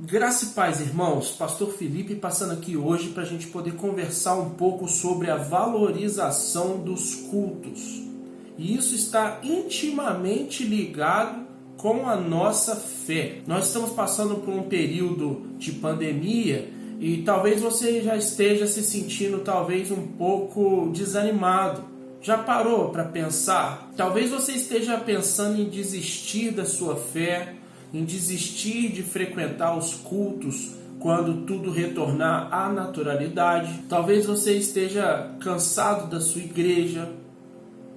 Graça e paz, irmãos. Pastor Felipe passando aqui hoje para a gente poder conversar um pouco sobre a valorização dos cultos. E isso está intimamente ligado com a nossa fé. Nós estamos passando por um período de pandemia e talvez você já esteja se sentindo talvez um pouco desanimado. Já parou para pensar? Talvez você esteja pensando em desistir da sua fé, em desistir de frequentar os cultos quando tudo retornar à naturalidade. Talvez você esteja cansado da sua igreja,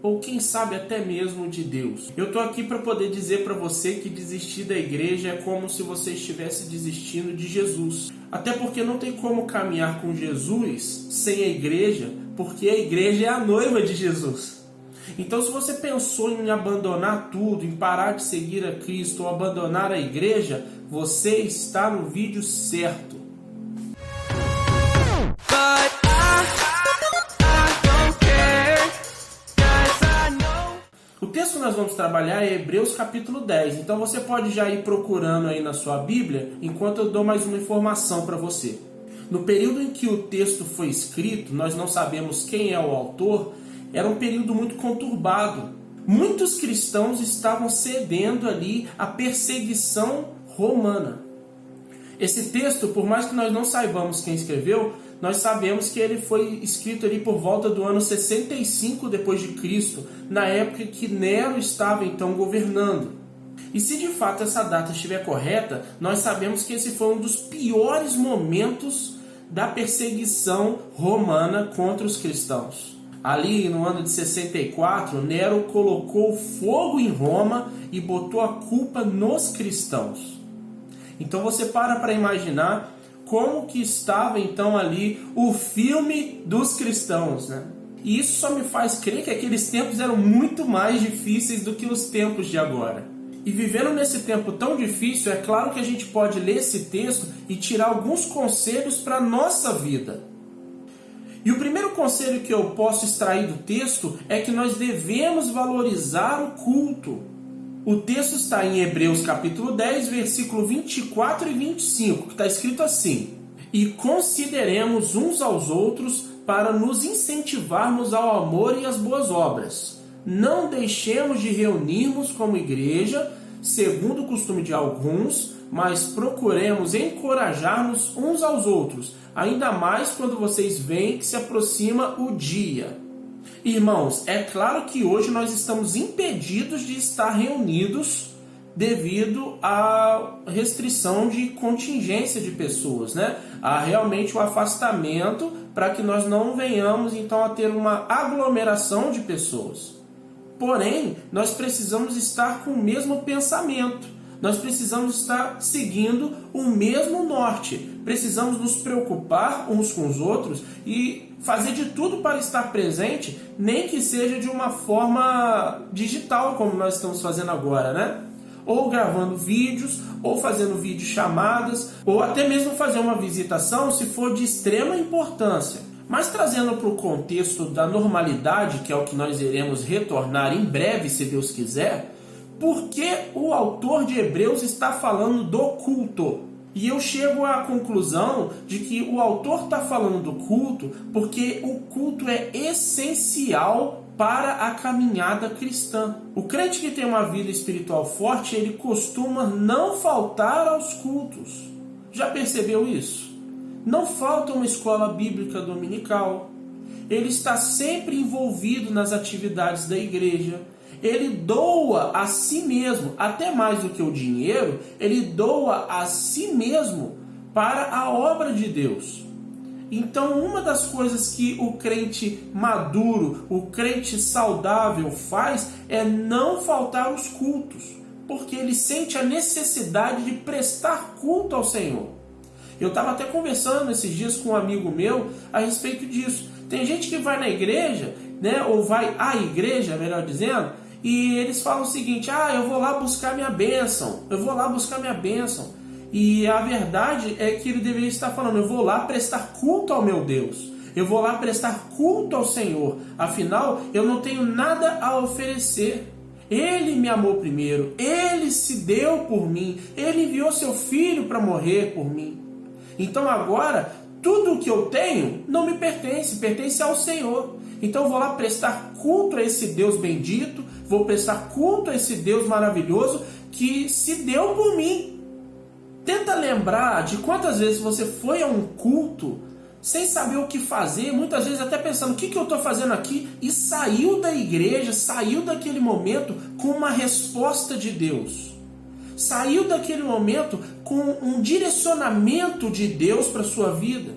ou quem sabe até mesmo de Deus. Eu estou aqui para poder dizer para você que desistir da igreja é como se você estivesse desistindo de Jesus. Até porque não tem como caminhar com Jesus sem a igreja, porque a igreja é a noiva de Jesus. Então, se você pensou em abandonar tudo, em parar de seguir a Cristo ou abandonar a igreja, você está no vídeo certo. O texto que nós vamos trabalhar é Hebreus capítulo 10. Então você pode já ir procurando aí na sua Bíblia, enquanto eu dou mais uma informação para você. No período em que o texto foi escrito, nós não sabemos quem é o autor. Era um período muito conturbado. Muitos cristãos estavam cedendo ali à perseguição romana. Esse texto, por mais que nós não saibamos quem escreveu, nós sabemos que ele foi escrito ali por volta do ano 65 depois de Cristo, na época que Nero estava então governando. E se de fato essa data estiver correta, nós sabemos que esse foi um dos piores momentos da perseguição romana contra os cristãos. Ali no ano de 64, Nero colocou fogo em Roma e botou a culpa nos cristãos. Então você para imaginar como que estava então ali o filme dos cristãos, né? E isso só me faz crer que aqueles tempos eram muito mais difíceis do que os tempos de agora. E vivendo nesse tempo tão difícil, é claro que a gente pode ler esse texto e tirar alguns conselhos para a nossa vida. E o primeiro conselho que eu posso extrair do texto é que nós devemos valorizar o culto. O texto está em Hebreus capítulo 10, versículo 24 e 25, que está escrito assim: E consideremos uns aos outros para nos incentivarmos ao amor e às boas obras. Não deixemos de reunirmos como igreja, segundo o costume de alguns, mas procuremos encorajar-nos uns aos outros, ainda mais quando vocês veem que se aproxima o dia. Irmãos, é claro que hoje nós estamos impedidos de estar reunidos devido à restrição de contingência de pessoas, né? Há realmente o afastamento para que nós não venhamos então a ter uma aglomeração de pessoas. Porém, nós precisamos estar com o mesmo pensamento. Nós precisamos estar seguindo o mesmo norte. Precisamos nos preocupar uns com os outros e fazer de tudo para estar presente, nem que seja de uma forma digital, como nós estamos fazendo agora, né? Ou gravando vídeos, ou fazendo videochamadas, ou até mesmo fazer uma visitação se for de extrema importância. Mas trazendo para o contexto da normalidade, que é o que nós iremos retornar em breve, se Deus quiser, por que o autor de Hebreus está falando do culto? E eu chego à conclusão de que o autor está falando do culto porque o culto é essencial para a caminhada cristã. O crente que tem uma vida espiritual forte, ele costuma não faltar aos cultos. Já percebeu isso? Não falta uma escola bíblica dominical. Ele está sempre envolvido nas atividades da igreja. Ele doa a si mesmo, até mais do que o dinheiro, ele doa a si mesmo para a obra de Deus. Então, uma das coisas que o crente maduro, o crente saudável faz é não faltar aos cultos, porque ele sente a necessidade de prestar culto ao Senhor. Eu estava até conversando esses dias com um amigo meu a respeito disso. Tem gente que vai na igreja, né, ou vai à igreja, melhor dizendo, e eles falam o seguinte: eu vou lá buscar minha bênção, E a verdade é que ele deveria estar falando: eu vou lá prestar culto ao meu Deus, eu vou lá prestar culto ao Senhor, afinal eu não tenho nada a oferecer. Ele me amou primeiro, Ele se deu por mim, Ele enviou seu Filho para morrer por mim. Então agora, tudo o que eu tenho não me pertence, pertence ao Senhor. Então eu vou lá prestar culto a esse Deus bendito, vou prestar culto a esse Deus maravilhoso que se deu por mim. Tenta lembrar de quantas vezes você foi a um culto sem saber o que fazer, muitas vezes até pensando, o que eu estou fazendo aqui? E saiu da igreja, saiu daquele momento com uma resposta de Deus. Saiu daquele momento com um direcionamento de Deus para a sua vida.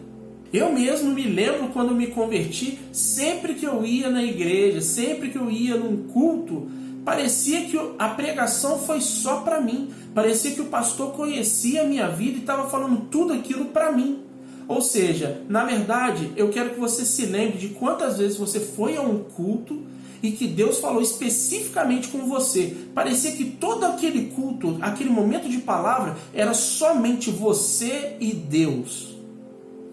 Eu mesmo me lembro quando me converti, sempre que eu ia na igreja, sempre que eu ia num culto, parecia que a pregação foi só para mim. Parecia que o pastor conhecia a minha vida e estava falando tudo aquilo para mim. Ou seja, na verdade, eu quero que você se lembre de quantas vezes você foi a um culto e que Deus falou especificamente com você. Parecia que todo aquele culto, aquele momento de palavra, era somente você e Deus.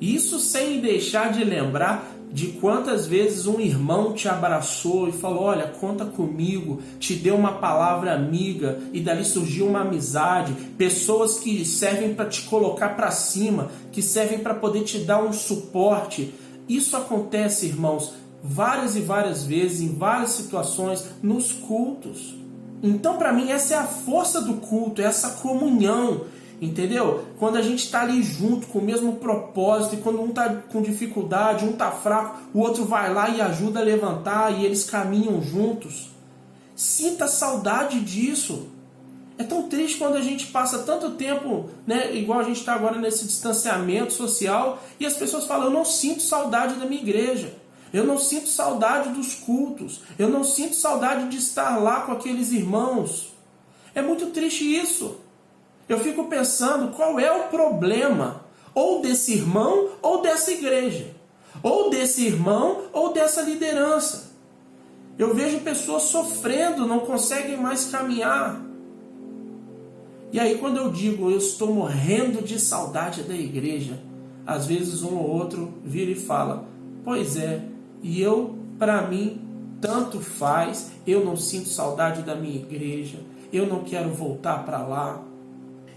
Isso sem deixar de lembrar de quantas vezes um irmão te abraçou e falou, olha, conta comigo, te deu uma palavra amiga e dali surgiu uma amizade, pessoas que servem para te colocar para cima, que servem para poder te dar um suporte. Isso acontece, irmãos, várias e várias vezes, em várias situações, nos cultos. Então, para mim, essa é a força do culto, é essa comunhão. Entendeu? Quando a gente está ali junto, com o mesmo propósito, e quando um está com dificuldade, um está fraco, o outro vai lá e ajuda a levantar, e eles caminham juntos. Sinta saudade disso. É tão triste quando a gente passa tanto tempo, né, igual a gente está agora nesse distanciamento social, e as pessoas falam, eu não sinto saudade da minha igreja, eu não sinto saudade dos cultos, eu não sinto saudade de estar lá com aqueles irmãos. É muito triste isso. Eu fico pensando qual é o problema, ou desse irmão, ou dessa igreja, ou desse irmão, ou dessa liderança. Eu vejo pessoas sofrendo, não conseguem mais caminhar. E aí quando eu digo, eu estou morrendo de saudade da igreja, às vezes um ou outro vira e fala, pois é, e eu, para mim, tanto faz, eu não sinto saudade da minha igreja, eu não quero voltar para lá.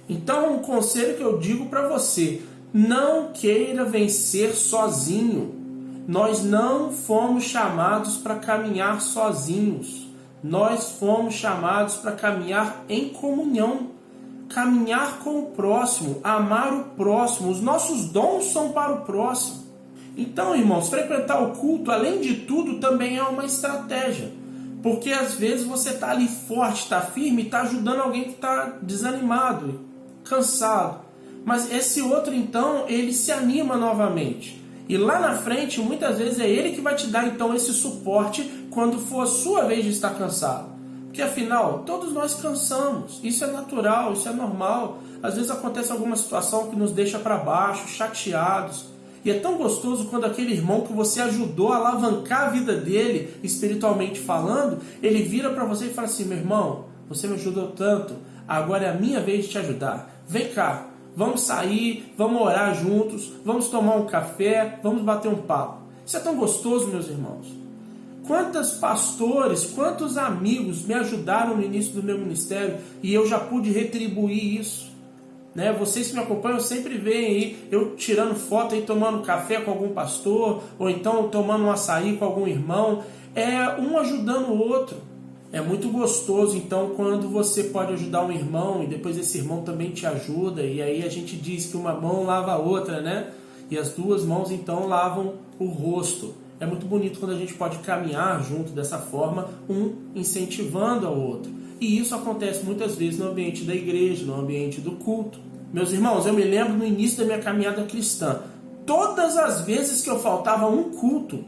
Então, um conselho que eu digo para você, não queira vencer sozinho. Nós não fomos chamados para caminhar sozinhos. Nós fomos chamados para caminhar em comunhão. Caminhar com o próximo, amar o próximo. Os nossos dons são para o próximo. Então, irmãos, frequentar o culto, além de tudo, também é uma estratégia. Porque às vezes você está ali forte, está firme, está ajudando alguém que está desanimado, cansado. Mas esse outro, então, ele se anima novamente. E lá na frente, muitas vezes é ele que vai te dar, então, esse suporte quando for a sua vez de estar cansado. Porque, afinal, todos nós cansamos. Isso é natural, isso é normal. Às vezes acontece alguma situação que nos deixa para baixo, chateados. E é tão gostoso quando aquele irmão que você ajudou a alavancar a vida dele, espiritualmente falando, ele vira para você e fala assim, meu irmão, você me ajudou tanto, agora é a minha vez de te ajudar. Vem cá, vamos sair, vamos orar juntos, vamos tomar um café, vamos bater um papo. Isso é tão gostoso, meus irmãos. Quantos pastores, quantos amigos me ajudaram no início do meu ministério e eu já pude retribuir isso. Né? Vocês que me acompanham sempre veem aí eu tirando foto e tomando café com algum pastor, ou então tomando um açaí com algum irmão. É um ajudando o outro. É muito gostoso, então, quando você pode ajudar um irmão e depois esse irmão também te ajuda, e aí a gente diz que uma mão lava a outra, né? E as duas mãos, então, lavam o rosto. É muito bonito quando a gente pode caminhar junto dessa forma, um incentivando ao outro. E isso acontece muitas vezes no ambiente da igreja, no ambiente do culto. Meus irmãos, eu me lembro no início da minha caminhada cristã, todas as vezes que eu faltava um culto,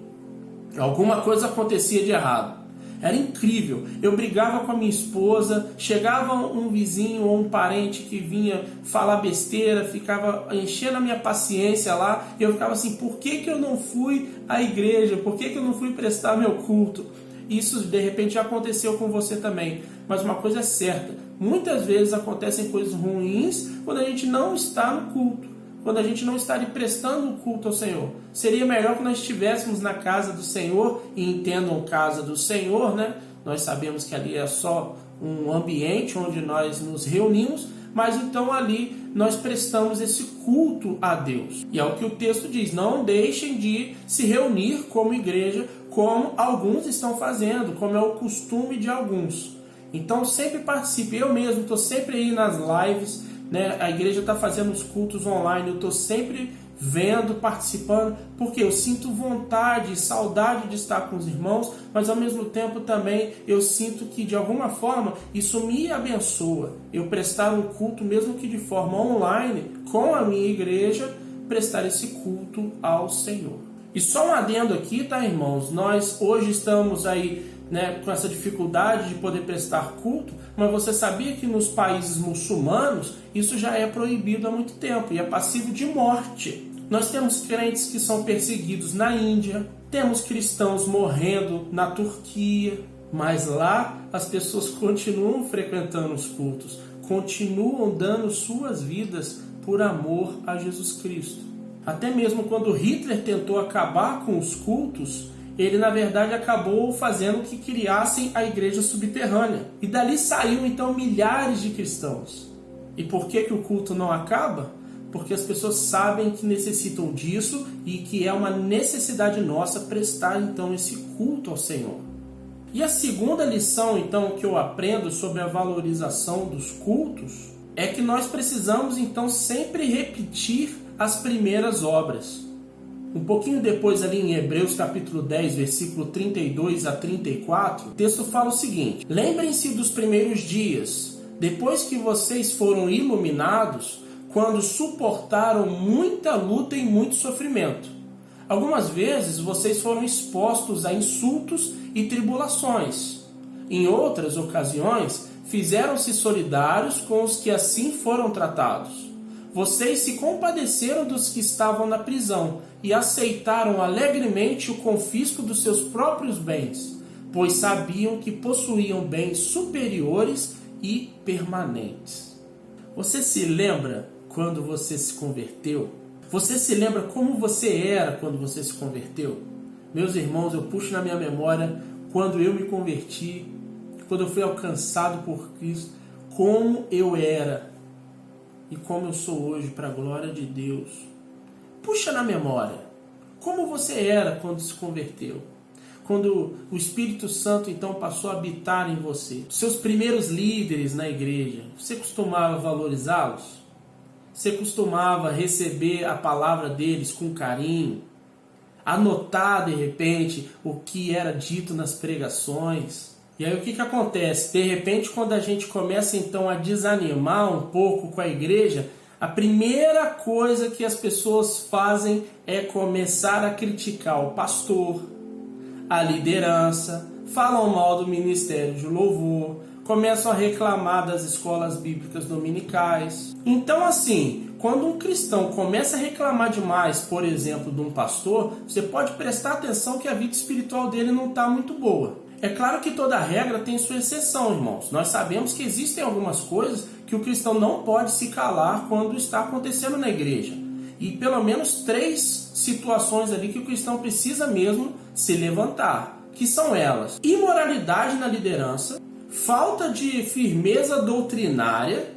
alguma coisa acontecia de errado. Era incrível. Eu brigava com a minha esposa, chegava um vizinho ou um parente que vinha falar besteira, ficava enchendo a minha paciência lá, e eu ficava assim, por que eu não fui à igreja? Por que eu não fui prestar meu culto? Isso de repente já aconteceu com você também. Mas uma coisa é certa, muitas vezes acontecem coisas ruins quando a gente não está no culto, quando a gente não está ali prestando o culto ao Senhor. Seria melhor que nós estivéssemos na casa do Senhor, e entendam casa do Senhor, né? nós sabemos que ali é só um ambiente onde nós nos reunimos, mas então ali nós prestamos esse culto a Deus. E é o que o texto diz: não deixem de se reunir como igreja, como alguns estão fazendo, como é o costume de alguns. Então sempre participe. Eu mesmo estou sempre aí nas lives, né? A igreja está fazendo os cultos online, eu estou sempre vendo, participando, porque eu sinto vontade e saudade de estar com os irmãos, mas ao mesmo tempo também eu sinto que de alguma forma isso me abençoa. Eu prestar um culto, mesmo que de forma online, com a minha igreja, prestar esse culto ao Senhor. E só um adendo aqui, tá, irmãos? Nós hoje estamos aí, né, com essa dificuldade de poder prestar culto, mas você sabia que nos países muçulmanos isso já é proibido há muito tempo e é passível de morte. Nós temos crentes que são perseguidos na Índia, temos cristãos morrendo na Turquia, mas lá as pessoas continuam frequentando os cultos, continuam dando suas vidas por amor a Jesus Cristo. Até mesmo quando Hitler tentou acabar com os cultos, ele na verdade acabou fazendo que criassem a igreja subterrânea. E dali saiu então milhares de cristãos. E por que o culto não acaba? Porque as pessoas sabem que necessitam disso e que é uma necessidade nossa prestar então esse culto ao Senhor. E a segunda lição então que eu aprendo sobre a valorização dos cultos é que nós precisamos então sempre repetir as primeiras obras. Um pouquinho depois ali em Hebreus capítulo 10, versículo 32 a 34, o texto fala o seguinte: lembrem-se dos primeiros dias, depois que vocês foram iluminados, quando suportaram muita luta e muito sofrimento. Algumas vezes vocês foram expostos a insultos e tribulações. Em outras ocasiões, fizeram-se solidários com os que assim foram tratados. Vocês se compadeceram dos que estavam na prisão e aceitaram alegremente o confisco dos seus próprios bens, pois sabiam que possuíam bens superiores e permanentes. Você se lembra quando você se converteu? Você se lembra como você era quando você se converteu? Meus irmãos, eu puxo na minha memória quando eu me converti, quando eu fui alcançado por Cristo, como eu era e como eu sou hoje, para a glória de Deus. Puxa na memória, como você era quando se converteu, quando o Espírito Santo então passou a habitar em você. Seus primeiros líderes na igreja, você costumava valorizá-los? Você costumava receber a palavra deles com carinho? Anotar de repente o que era dito nas pregações? E aí o que acontece? De repente, quando a gente começa então a desanimar um pouco com a igreja, a primeira coisa que as pessoas fazem é começar a criticar o pastor, a liderança, falam mal do ministério de louvor, começam a reclamar das escolas bíblicas dominicais. Então assim, quando um cristão começa a reclamar demais, por exemplo, de um pastor, você pode prestar atenção que a vida espiritual dele não está muito boa. É claro que toda regra tem sua exceção, irmãos. Nós sabemos que existem algumas coisas que o cristão não pode se calar quando está acontecendo na igreja. E pelo menos 3 situações ali que o cristão precisa mesmo se levantar. Que são elas: imoralidade na liderança, falta de firmeza doutrinária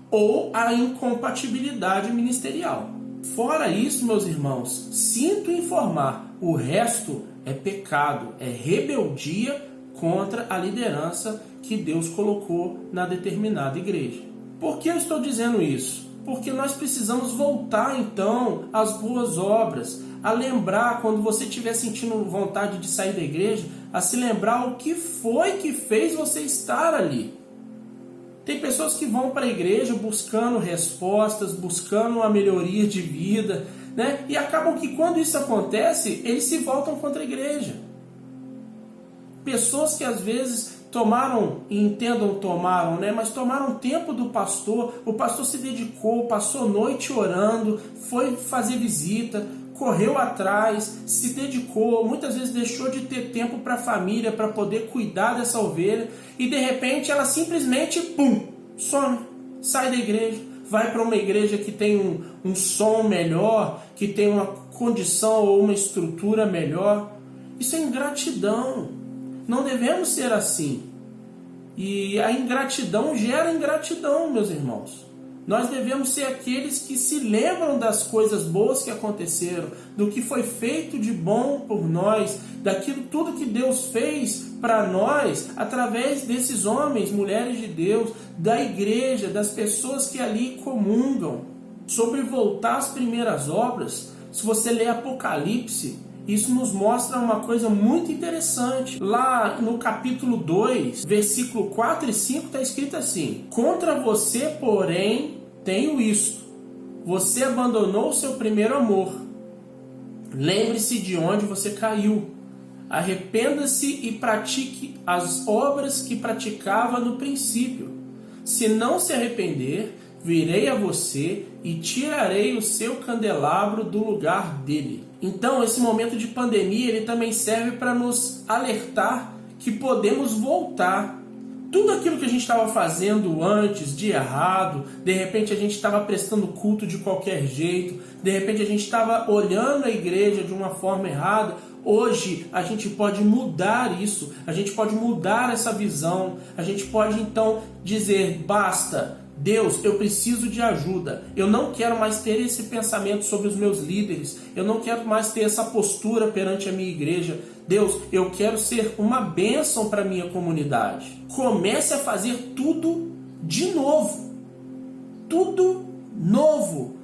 ou a incompatibilidade ministerial. Fora isso, meus irmãos, sinto informar, o resto é pecado, é rebeldia contra a liderança que Deus colocou na determinada igreja. Por que eu estou dizendo isso? Porque nós precisamos voltar então às boas obras, a lembrar, quando você estiver sentindo vontade de sair da igreja, a se lembrar o que foi que fez você estar ali. Tem pessoas que vão para a igreja buscando respostas, buscando uma melhoria de vida, né? E acabam que quando isso acontece, eles se voltam contra a igreja. Pessoas que às vezes tomaram né? Mas tomaram tempo do pastor, o pastor se dedicou, passou noite orando, foi fazer visita, correu atrás, se dedicou, muitas vezes deixou de ter tempo para a família, para poder cuidar dessa ovelha, e de repente ela simplesmente, some, sai da igreja, vai para uma igreja que tem um som melhor, que tem uma condição ou uma estrutura melhor. Isso é ingratidão. Não devemos ser assim. E a ingratidão gera ingratidão, meus irmãos. Nós devemos ser aqueles que se lembram das coisas boas que aconteceram, do que foi feito de bom por nós, daquilo tudo que Deus fez para nós, através desses homens, mulheres de Deus, da igreja, das pessoas que ali comungam. Sobre voltar às primeiras obras, se você ler Apocalipse, isso nos mostra uma coisa muito interessante. Lá no capítulo 2, versículo 4 e 5, está escrito assim: contra você, porém, tenho isto: você abandonou o seu primeiro amor. Lembre-se de onde você caiu. Arrependa-se e pratique as obras que praticava no princípio. Se não se arrepender, virei a você e tirarei o seu candelabro do lugar dele. Então, esse momento de pandemia, ele também serve para nos alertar que podemos voltar. Tudo aquilo que a gente estava fazendo antes de errado, de repente a gente estava prestando culto de qualquer jeito, de repente a gente estava olhando a igreja de uma forma errada. Hoje a gente pode mudar isso, a gente pode mudar essa visão, a gente pode então dizer: basta, Deus, eu preciso de ajuda. Eu não quero mais ter esse pensamento sobre os meus líderes. Eu não quero mais ter essa postura perante a minha igreja. Deus, eu quero ser uma bênção para a minha comunidade. Comece a fazer tudo de novo. Tudo novo.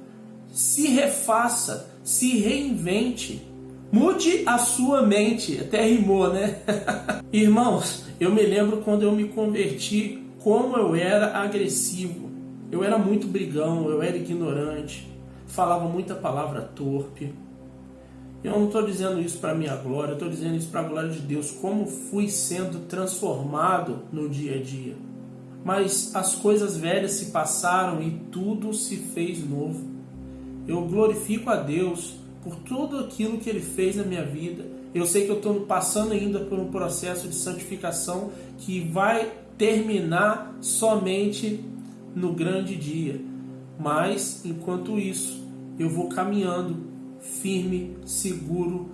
Se refaça, se reinvente. Mude a sua mente. Até rimou, né? Irmãos, eu me lembro quando eu me converti, como eu era agressivo. Eu era muito brigão, eu era ignorante, falava muita palavra torpe. Eu não estou dizendo isso para minha glória, eu estou dizendo isso para a glória de Deus, como fui sendo transformado no dia a dia. Mas as coisas velhas se passaram e tudo se fez novo. Eu glorifico a Deus por tudo aquilo que Ele fez na minha vida. Eu sei que eu estou passando ainda por um processo de santificação que vai terminar somente no grande dia. Mas, enquanto isso, eu vou caminhando firme, seguro,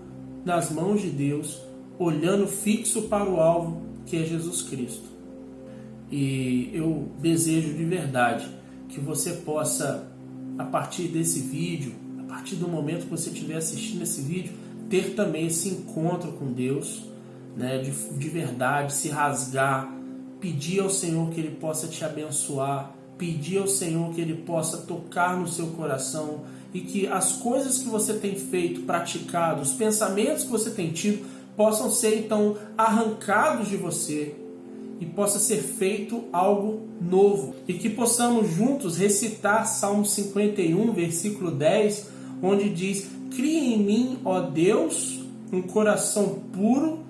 nas mãos de Deus, olhando fixo para o alvo, que é Jesus Cristo. E eu desejo de verdade que você possa, a partir desse vídeo, a partir do momento que você estiver assistindo esse vídeo, ter também esse encontro com Deus, né, de verdade, se rasgar, pedir ao Senhor que Ele possa te abençoar, pedir ao Senhor que Ele possa tocar no seu coração e que as coisas que você tem feito, praticado, os pensamentos que você tem tido, possam ser então arrancados de você e possa ser feito algo novo. E que possamos juntos recitar Salmo 51, versículo 10, onde diz: cria em mim, ó Deus, um coração puro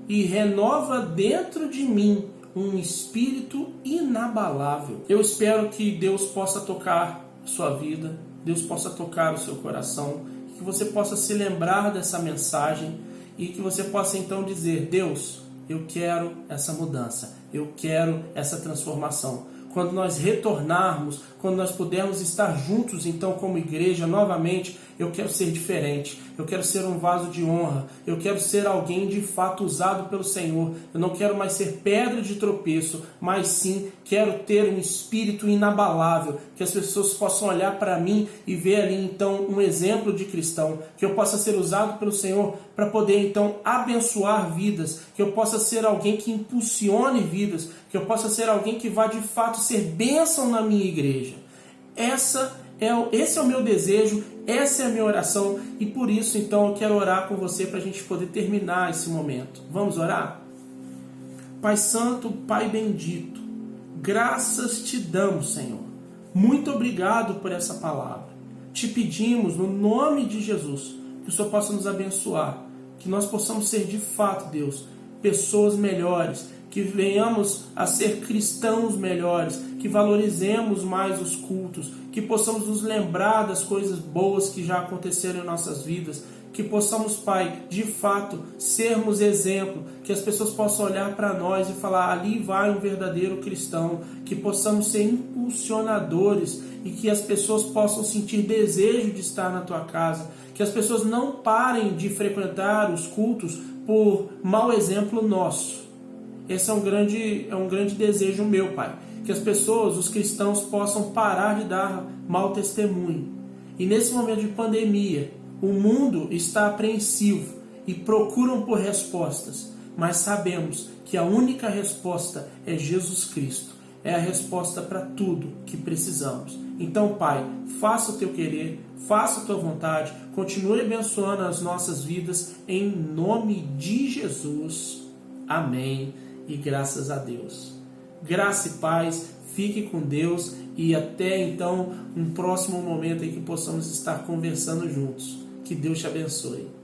e renova dentro de mim um espírito inabalável. Eu espero que Deus possa tocar a sua vida, Deus possa tocar o seu coração, que você possa se lembrar dessa mensagem e que você possa então dizer: Deus, eu quero essa mudança, eu quero essa transformação. Quando nós retornarmos, quando nós pudermos estar juntos então como igreja novamente, eu quero ser diferente, eu quero ser um vaso de honra, eu quero ser alguém de fato usado pelo Senhor. Eu não quero mais ser pedra de tropeço, mas sim quero ter um espírito inabalável, que as pessoas possam olhar para mim e ver ali então um exemplo de cristão, que eu possa ser usado pelo Senhor para poder então abençoar vidas, que eu possa ser alguém que impulsione vidas, que eu possa ser alguém que vá de fato ser bênção na minha igreja. Esse é o meu desejo, essa é a minha oração, e por isso então eu quero orar com você para a gente poder terminar esse momento. Vamos orar? Pai Santo, Pai bendito, graças te damos, Senhor. Muito obrigado por essa palavra. Te pedimos, no nome de Jesus, que o Senhor possa nos abençoar, que nós possamos ser de fato, Deus, pessoas melhores, que venhamos a ser cristãos melhores, que valorizemos mais os cultos, que possamos nos lembrar das coisas boas que já aconteceram em nossas vidas, que possamos, Pai, de fato, sermos exemplo, que as pessoas possam olhar para nós e falar: ali vai um verdadeiro cristão, que possamos ser impulsionadores e que as pessoas possam sentir desejo de estar na tua casa, que as pessoas não parem de frequentar os cultos por mau exemplo nosso, Esse é um grande desejo meu, Pai. Que as pessoas, os cristãos, possam parar de dar mau testemunho. E nesse momento de pandemia, o mundo está apreensivo e procuram por respostas. Mas sabemos que a única resposta é Jesus Cristo. É a resposta para tudo que precisamos. Então, Pai, faça o teu querer, faça a tua vontade, continue abençoando as nossas vidas, em nome de Jesus. Amém. E graças a Deus. Graça e paz, fique com Deus e até então um próximo momento em que possamos estar conversando juntos. Que Deus te abençoe.